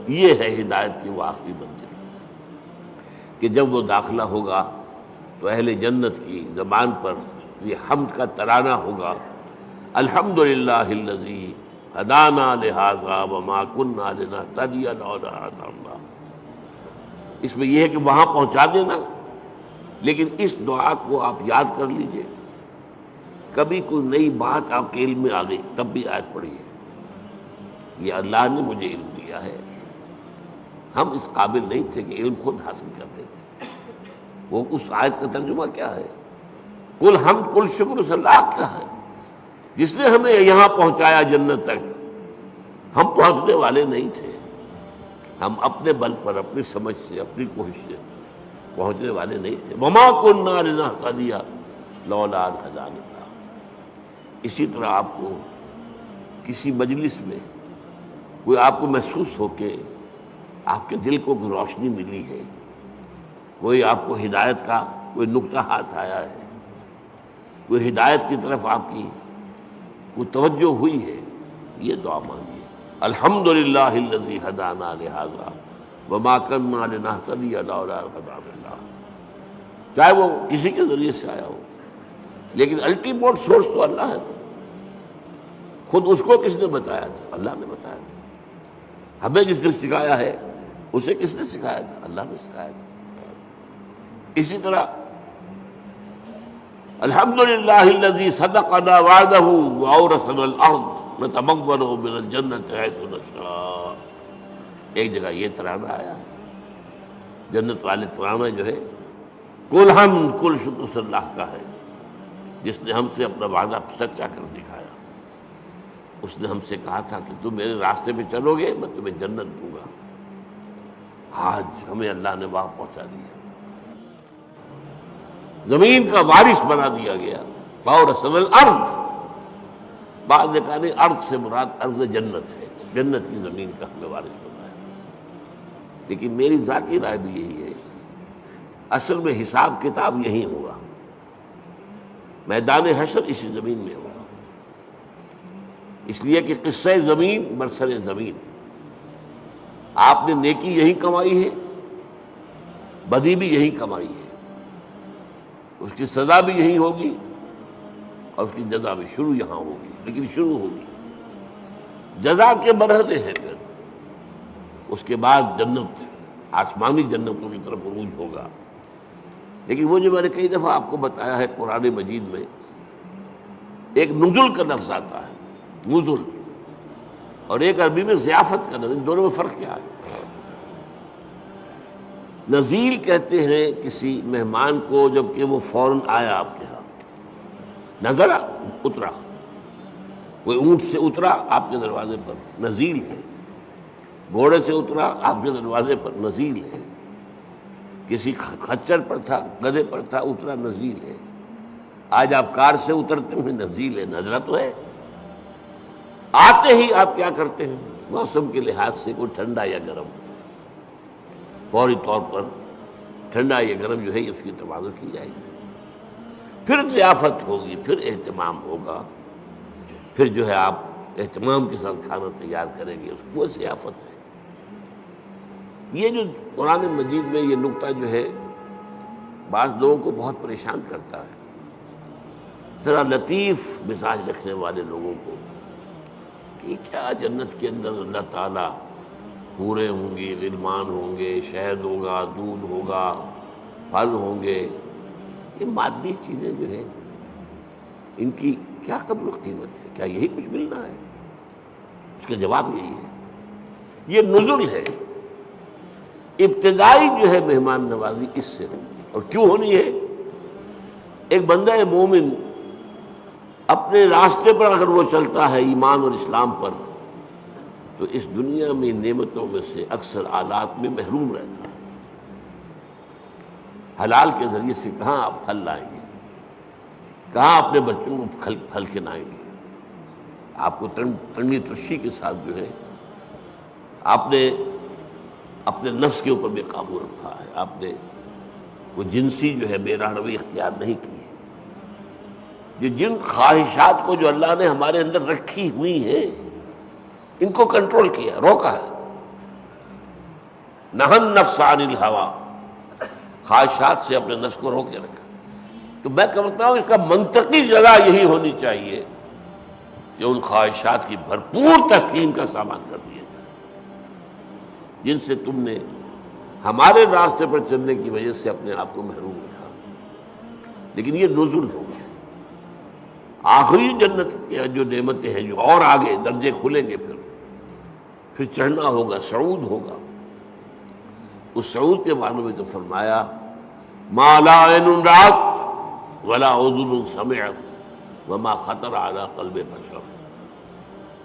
یہ ہے ہدایت کی وہ آخری منزل کہ جب وہ داخلہ ہوگا تو اہل جنت کی زبان پر یہ حمد کا ترانہ ہوگا، الحمدللہ الذی ہدانا لہذا وما کنا لنہتدی لولا ان ہدانا اللہ۔ اس میں یہ ہے کہ وہاں پہنچا دینا، لیکن اس دعا کو آپ یاد کر لیجئے، کبھی کوئی نئی بات آپ کے علم میں آ گئی تب بھی آیت پڑھیے، یہ اللہ نے مجھے علم دیا ہے، ہم اس قابل نہیں تھے کہ علم خود حاصل کر لیتے۔ وہ اس آیت کا ترجمہ کیا ہے؟ کل حمد کل شکر اس اللہ کا ہے جس نے ہمیں یہاں پہنچایا جنت تک۔ ہم پہنچنے والے نہیں تھے، ہم اپنے بل پر، اپنی سمجھ سے، اپنی کوشش سے پہنچنے والے نہیں تھے۔ وما کنا لنہتدی لولا ان ہدانا اللہ۔ اسی طرح آپ کو کسی مجلس میں کوئی آپ کو محسوس ہو کہ آپ کے دل کو کوئی روشنی ملی ہے، کوئی آپ کو ہدایت کا کوئی نقطہ ہاتھ آیا ہے، کوئی ہدایت کی طرف آپ کی کوئی توجہ ہوئی ہے، یہ دعا مانگیے، الحمدللہ الذی ہدانا لہذا وما کنا لنہتدی لولا ان ہدانا اللہ۔ چاہے وہ کسی کے ذریعے سے آیا ہو، لیکن الٹیمیٹ سورس تو اللہ ہے۔ خود اس کو کس نے بتایا تھا؟ اللہ نے بتایا تھا۔ ہمیں جس نے سکھایا ہے اسے کس نے سکھایا تھا؟ اللہ نے سکھایا تھا۔ اسی طرح الحمدللہ الذی صدقنا وعدہ واورثنا الارض نتبوأ من الجنۃ حیث نشاء۔ ایک جگہ یہ ترانہ آیا ہے، جنت والے ترانہ جو ہے کل حمد کل شکر اس اللہ کا ہے جس نے ہم سے اپنا وعدہ سچا کر دکھایا۔ اس نے ہم سے کہا تھا کہ تم میرے راستے پہ چلو گے میں تمہیں جنت دوں گا، آج ہمیں اللہ نے وہاں پہنچا دیا، زمین کا وارث بنا دیا گیا۔ وَأَوْرَثَنَا الْأَرْضَ، بعض نے کہا نہیں، ارض سے مراد ارض جنت ہے، جنت کی زمین کا ہمیں وارث بنایا۔ لیکن میری ذاتی رائے بھی یہی ہے، اصل میں حساب کتاب یہی ہوگا، میدان حشر اسی زمین میں ہوگا، اس لیے کہ قصہ زمین برسر زمین، آپ نے نیکی یہی کمائی ہے، بدی بھی یہی کمائی ہے، اس کی سزا بھی یہی ہوگی اور اس کی جزا بھی شروع یہاں ہوگی، لیکن شروع ہوگی، جزا کے مرحلے ہیں، پھر اس کے بعد جنت، آسمانی جنتوں کی طرف عروج ہوگا۔ لیکن وہ جو میں نے کئی دفعہ آپ کو بتایا ہے، قرآن مجید میں ایک نزل کا لفظ آتا ہے، نزل، اور ایک عربی میں ضیافت کا لفظ، ان دونوں میں فرق کیا ہے؟ نزیل کہتے ہیں کسی مہمان کو جب کہ وہ فوراً آیا آپ کے ہاں، نظر اترا، کوئی اونٹ سے اترا آپ کے دروازے پر، نزیل ہے، گھوڑے سے اترا آپ کے دروازے پر، نزیل ہے، کسی خچر پر تھا، گدھے پر تھا، اترا، نزیل ہے۔ آج آپ کار سے اترتے ہیں، نزیل ہے، نظرہ تو ہے۔ آتے ہی آپ کیا کرتے ہیں؟ موسم کے لحاظ سے کوئی ٹھنڈا یا گرم، فوری طور پر ٹھنڈا یا گرم جو ہے اس کی تبادل کی جائے گی، پھر ضیافت ہوگی، پھر اہتمام ہوگا، پھر جو ہے آپ اہتمام کے ساتھ کھانا تیار کریں گے، اس کو ضیافت ہے۔ یہ جو قرآن مجید میں یہ نقطہ جو ہے بعض لوگوں کو بہت پریشان کرتا ہے، ذرا لطیف مزاج رکھنے والے لوگوں کو، کہ کیا جنت کے اندر اللہ تعالیٰ حوریں ہوں گی، غلمان ہوں گے، شہد ہوگا، دودھ ہوگا، پھل ہوں گے، یہ مادی چیزیں جو ہیں ان کی کیا قدر و قیمت ہے؟ کیا یہی کچھ ملنا ہے؟ اس کا جواب یہی ہے، یہ نزل ہے، ابتدائی جو ہے مہمان نوازی اس سے ہونی، اور کیوں ہونی ہے؟ ایک بندہ مومن اپنے راستے پر اگر وہ چلتا ہے ایمان اور اسلام پر، تو اس دنیا میں نعمتوں میں سے اکثر آلات میں محروم رہتا ہے۔ حلال کے ذریعے سے کہاں آپ پھل لائیں گے، کہاں اپنے بچوں کو پھل کھلائیں گے؟ آپ کو تنگی ترشی کے ساتھ جو ہے آپ نے اپنے نفس کے اوپر بھی قابو رکھا ہے، آپ نے کوئی جنسی جو ہے بے رحمی اختیار نہیں کی ہے۔ یہ جن خواہشات کو جو اللہ نے ہمارے اندر رکھی ہوئی ہیں ان کو کنٹرول کیا، روکا ہے، نہن نفس عن الہوا، خواہشات سے اپنے نفس کو روکے رکھا۔ تو میں کہتا ہوں اس کا منطقی جگہ یہی ہونی چاہیے کہ ان خواہشات کی بھرپور تسکین کا سامان کر دیا جائے جن سے تم نے ہمارے راستے پر چلنے کی وجہ سے اپنے آپ کو محروم رکھا۔ لیکن یہ نزول ہوگا، آخری جنت کی جو نعمتیں ہیں جو اور آگے درجے کھلیں گے، پھر چڑھنا ہوگا، صعود ہوگا۔ اس صعود کے بارے میں تو فرمایا ما لا عین رأت ولا اذن سمعت وما خطر علی قلب بشر۔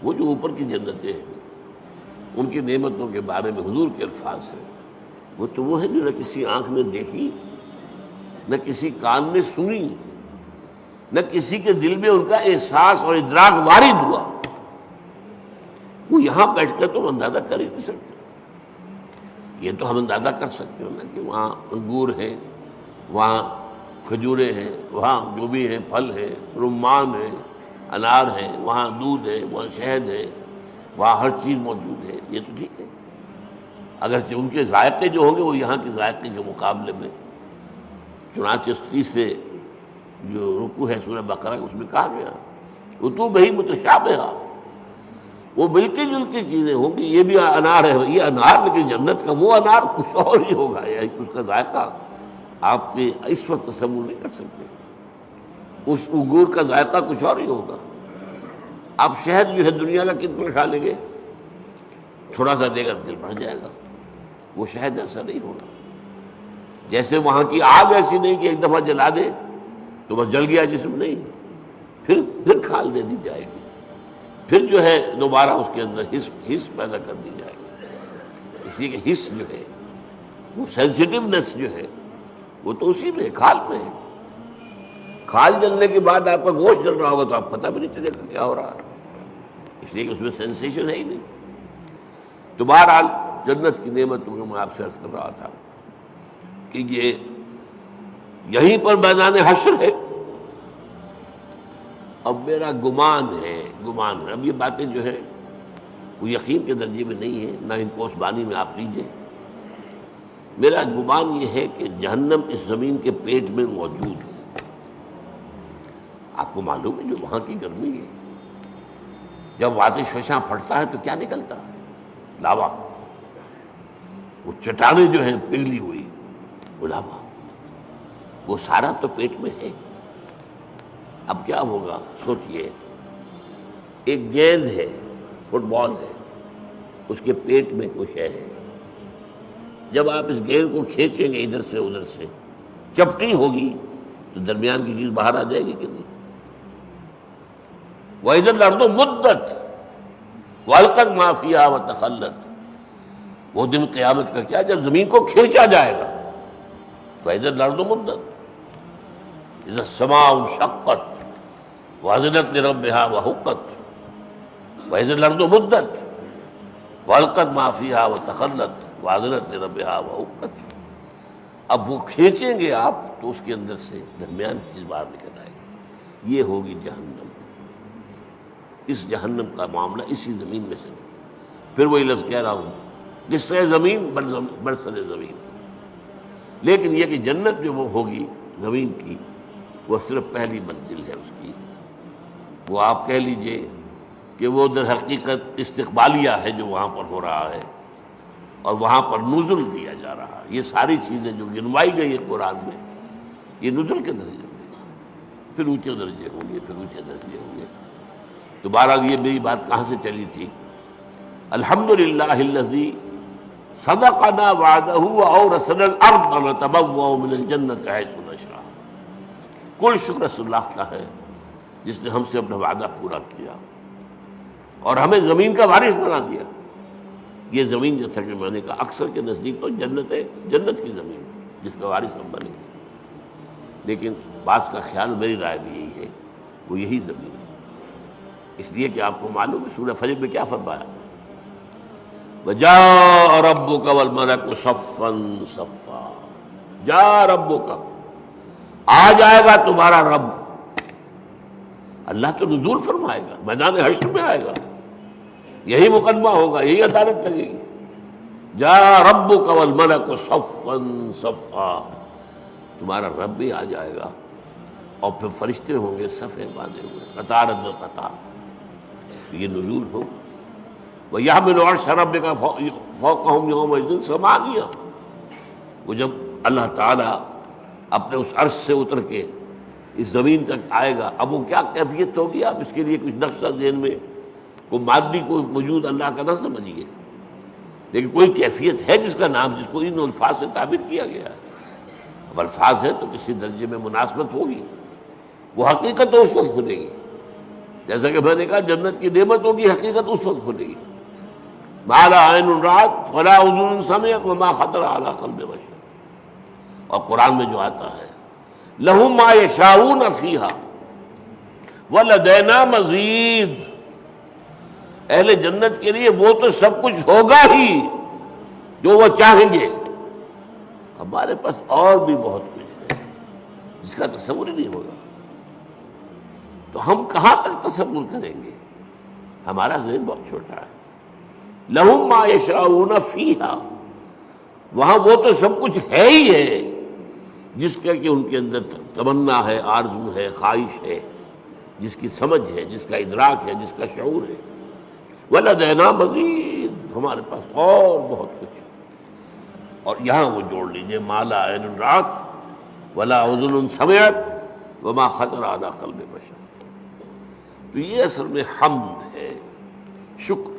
وہ جو اوپر کی جنتیں ہیں ان کی نعمتوں کے بارے میں حضور کے الفاظ ہیں، وہ تو وہ ہے جو نہ کسی آنکھ نے دیکھی، نہ کسی کان نے سنی، نہ کسی کے دل میں ان کا احساس اور ادراک وارد ہوا۔ وہ یہاں بیٹھ کر تو ہم اندازہ کر ہی نہیں سکتے۔ یہ تو ہم اندازہ کر سکتے ہیں نا کہ وہاں انگور ہیں، وہاں کھجوریں ہیں، وہاں جو بھی ہیں پھل ہیں، رمان ہیں، انار ہیں، وہاں دودھ ہے، وہاں شہد ہے، وہاں ہر چیز موجود ہے۔ یہ تو ٹھیک ہے، اگرچہ ان کے ذائقے جو ہوں گے وہ یہاں کے ذائقے کے مقابلے میں، چنانچہ 30 سے جو رکوع ہے سورہ بقرہ اس میں کہا گیا اتوبہ متشابہہ، وہ ملتی جلتی چیزیں ہوں گی۔ یہ بھی انار ہے، یہ انار، لیکن جنت کا وہ انار کچھ اور ہی ہوگا، اس کا ذائقہ آپ کے اس وقت تصور نہیں کر سکتے۔ اس انگور کا ذائقہ کچھ اور ہی ہوگا۔ آپ شہد جو ہے دنیا کا کتنا کھا لیں گے، تھوڑا سا دے کر دل بھر جائے گا، وہ شہد ایسا نہیں ہوگا۔ جیسے وہاں کی آگ ایسی نہیں کہ ایک دفعہ جلا دے تو بس جل گیا جسم، نہیں، پھر کھال دے دی جائے گی، پھر جو ہے دوبارہ اس کے اندر حس پیدا کر دی جائے گی۔ اس لیے کہ حس جو ہے، وہ سینسٹیونیس جو ہے، وہ تو اسی میں، کھال میں ہے۔ کھال جلنے کے بعد آپ کا گوشت جل رہا ہوگا تو آپ پتہ بھی نہیں چلے گا کیا ہو رہا ہے، اس لیے کہ اس میں سینسیشن ہے ہی نہیں۔ تو بہرحال جنت کی نعمتوں کو میں آپ سے عرض کر رہا تھا کہ یہ یہیں پر میدان حشر ہے۔ اب میرا گمان ہے، اب یہ باتیں جو ہے وہ یقین کے درجے میں نہیں ہے، نہ ان کو اس بانی میں آپ لیجئے۔ میرا گمان یہ ہے کہ جہنم اس زمین کے پیٹ میں موجود ہے۔ آپ کو معلوم ہے جو وہاں کی گرمی ہے، جب آتش فشاں پھٹتا ہے تو کیا نکلتا ہے؟ لاوا۔ وہ چٹانیں جو ہیں پگھلی ہوئی، وہ لاوا، وہ سارا تو پیٹ میں ہے۔ اب کیا ہوگا سوچئے، ایک گیند ہے، فٹ بال ہے، اس کے پیٹ میں کچھ ہے، جب آپ اس گیند کو کھینچیں گے ادھر سے ادھر سے، چپٹی ہوگی تو درمیان کی چیز باہر آ جائے گی کہ نہیں؟ وَإِذَا الْأَرْضُ مُدَّتْ وَأَلْقَتْ مَا فِيهَا وَتَخَلَّتْ۔ وہ دن قیامت کا کیا جب زمین کو کھینچا جائے گا۔ وَإِذَا الْأَرْضُ مُدَّتْ إِذَا السَّمَاءُ انشَقَّتْ وَأَذِنَتْ لِرَبِّهَا وَحُقَّتْ وَإِذَا الْأَرْضُ مُدَّتْ وَأَلْقَتْ مَا فِيهَا وَتَخَلَّتْ وَأَذِنَتْ لِرَبِّهَا وَحُقَّتْ۔ اب وہ کھینچیں گے آپ تو اس کے اندر سے درمیان چیز باہر نکل آئے گی۔ یہ ہوگی جہنم۔ اس جہنم کا معاملہ اسی زمین میں سے، پھر وہی لفظ کہہ رہا ہوں، جس سے زمین برسر زمین۔ لیکن یہ کہ جنت جو وہ ہوگی زمین کی، وہ صرف پہلی منزل ہے اس کی۔ وہ آپ کہہ لیجئے کہ وہ در حقیقت استقبالیہ ہے جو وہاں پر ہو رہا ہے، اور وہاں پر نزل دیا جا رہا ہے۔ یہ ساری چیزیں جو گنوائی گئی ہے قرآن میں، یہ نزل کے درجے میں، پھر اونچے درجے ہوں گے، پھر اونچے درجے ہوں گے۔ تو بہرحال یہ میری بات کہاں سے چلی تھی؟ الحمدللہ الذی صدقنا وعدہ وأورثنا الارض نتبوأ من الجنة حیث نشاء۔ کل شکر اس اللہ کا ہے جس نے ہم سے اپنا وعدہ پورا کیا اور ہمیں زمین کا وارث بنا دیا۔ یہ زمین جیسا کہ میں نے کہا اکثر کے نزدیک تو جنت ہے، جنت کی زمین جس کا وارث ہم بنے، لیکن بعض کا خیال، میری رائے بھی یہی ہے، وہ یہی زمین ہے۔ اس لیے کہ آپ کو معلوم ہے سورہ فجر میں کیا فرمایا؟ وَجَاءَ رَبُّكَ وَالْمَلَكُ صَفًّا صَفًّا۔ جاء ربک، آ جائے گا تمہارا رب۔ اللہ تو نزول فرمائے گا، میدان حشر میں آئے گا، یہی مقدمہ ہوگا، یہی عدالت لگے گی۔ جاء ربک والملک صفا صفا، تمہارا رب بھی آ جائے گا اور پھر فرشتے ہوں گے صفے باندھے ہوئے قطار اندر قطار، یہ نزول ہو۔ وَيَحْمِلُ عَرْشَ رَبِّكَ فَوْقَهُمْ يَوْمَئِذٍ ثَمَانِيَةٌ، وہ جب اللہ تعالیٰ اپنے اس عرش سے اتر کے اس زمین تک آئے گا، اب وہ کیا کیفیت ہوگی، آپ اس کے لیے کچھ نقشہ ذہن میں کوئی مادی کوئی وجود اللہ کا نہ سمجھیے، لیکن کوئی کیفیت ہے جس کا نام، جس کو ان الفاظ سے تعبیر کیا گیا ہے۔ اب الفاظ ہے تو کسی درجے میں مناسبت ہوگی، وہ حقیقت تو اس وقت کھلے گی، جیسا کہ میں نے کہا جنت کی نعمت ہوگی، حقیقت اس وقت کھلے گی۔ ما لا عین رأت ولا اذن سمعت وما خطر علی قلب بشر، اور قرآن میں جو آتا ہے لہم ما یشاؤون فیہا ولدینا مزید، اہل جنت کے لیے وہ تو سب کچھ ہوگا ہی جو وہ چاہیں گے، ہمارے پاس اور بھی بہت کچھ ہے جس کا تصور ہی نہیں ہوگا، تو ہم کہاں تک تصور کریں گے، ہمارا ذہن بہت چھوٹا ہے۔ لہم ما یشاؤون فیہا، وہاں وہ تو سب کچھ ہے ہی ہے جس کا کہ ان کے اندر تمنا ہے، آرزو ہے، خواہش ہے، جس کی سمجھ ہے، جس کا ادراک ہے، جس کا شعور ہے۔ وَلَدَيْنَا مَزِيدٌ، ہمارے پاس اور بہت کچھ ہے۔ اور یہاں وہ جوڑ لیجئے ما لا عین رأت ولا اذن سمعت وما خطر علی قلب بشر، تو یہ اصل میں حمد ہے، شکر